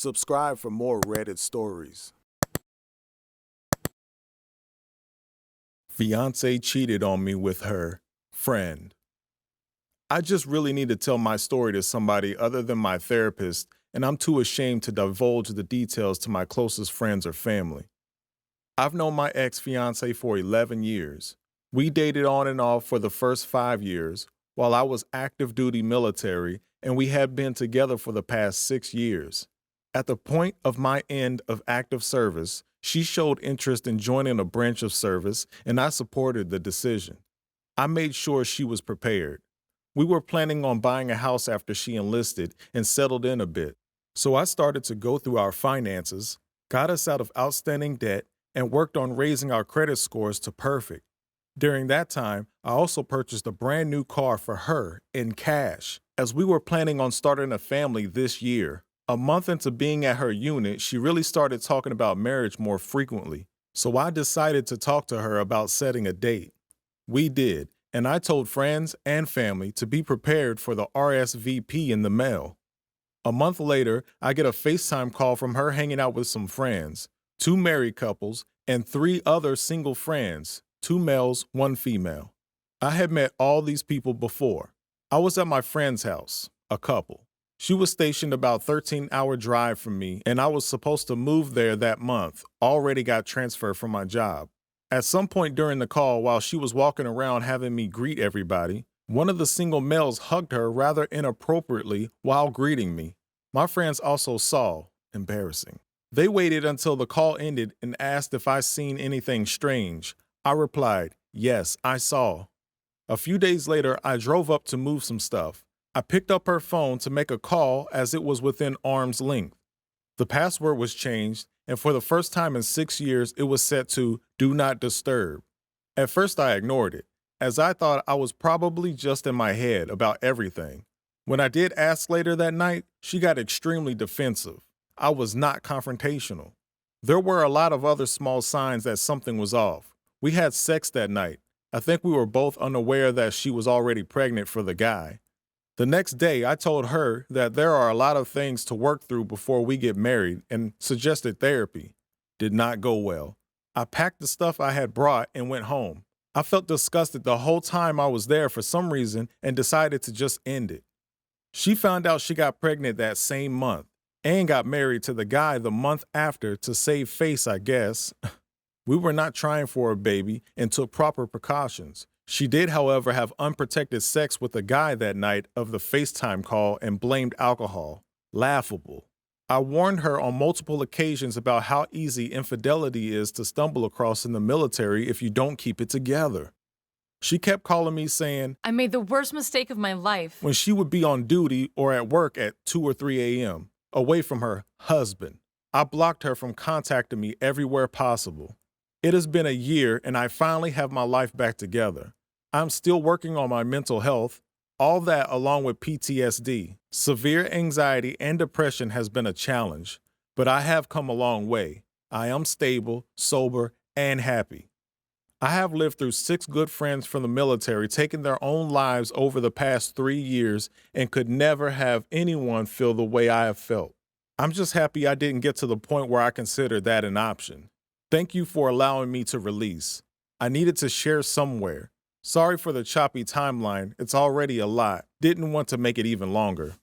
Subscribe for more Reddit stories. Fiancé cheated on me with her friend. I just really need to tell my story to somebody other than my therapist, and I'm too ashamed to divulge the details to my closest friends or family. I've known my ex-fiancé for 11 years. We dated on and off for the first 5 years while I was active duty military, and we had been together for the past 6 years. At the point of my end of active service, she showed interest in joining a branch of service, and I supported the decision. I made sure she was prepared. We were planning on buying a house after she enlisted and settled in a bit. So I started to go through our finances, got us out of outstanding debt, and worked on raising our credit scores to perfect. During that time, I also purchased a brand new car for her in cash, as we were planning on starting a family this year. A month into being at her unit, she really started talking about marriage more frequently, so I decided to talk to her about setting a date. We did, and I told friends and family to be prepared for the RSVP in the mail. A month later, I get a FaceTime call from her hanging out with some friends, 2 married couples, and 3 other single friends, 2 males, 1 female. I had met all these people before. I was at my friend's house, a couple. She was stationed about 13-hour drive from me, and I was supposed to move there that month, already got transferred from my job. At some point during the call, while she was walking around having me greet everybody, one of the single males hugged her rather inappropriately while greeting me. My friends also saw. Embarrassing. They waited until the call ended and asked if I seen anything strange. I replied, yes, I saw. A few days later, I drove up to move some stuff. I picked up her phone to make a call as it was within arm's length. The password was changed, and for the first time in 6 years, it was set to Do Not Disturb. At first, I ignored it, as I thought I was probably just in my head about everything. When I did ask later that night, she got extremely defensive. I was not confrontational. There were a lot of other small signs that something was off. We had sex that night. I think we were both unaware that she was already pregnant for the guy. The next day, I told her that there are a lot of things to work through before we get married and suggested therapy. Did not go well. I packed the stuff I had brought and went home. I felt disgusted the whole time I was there for some reason and decided to just end it. She found out she got pregnant that same month and got married to the guy the month after to save face, I guess. We were not trying for a baby and took proper precautions. She did, however, have unprotected sex with a guy that night of the FaceTime call and blamed alcohol. Laughable. I warned her on multiple occasions about how easy infidelity is to stumble across in the military if you don't keep it together. She kept calling me saying, I made the worst mistake of my life, when she would be on duty or at work at 2 or 3 a.m., away from her husband. I blocked her from contacting me everywhere possible. It has been a year and I finally have my life back together. I'm still working on my mental health, all that along with PTSD. Severe anxiety and depression has been a challenge, but I have come a long way. I am stable, sober, and happy. I have lived through 6 good friends from the military taking their own lives over the past 3 years and could never have anyone feel the way I have felt. I'm just happy I didn't get to the point where I considered that an option. Thank you for allowing me to release. I needed to share somewhere. Sorry for the choppy timeline, it's already a lot. Didn't want to make it even longer.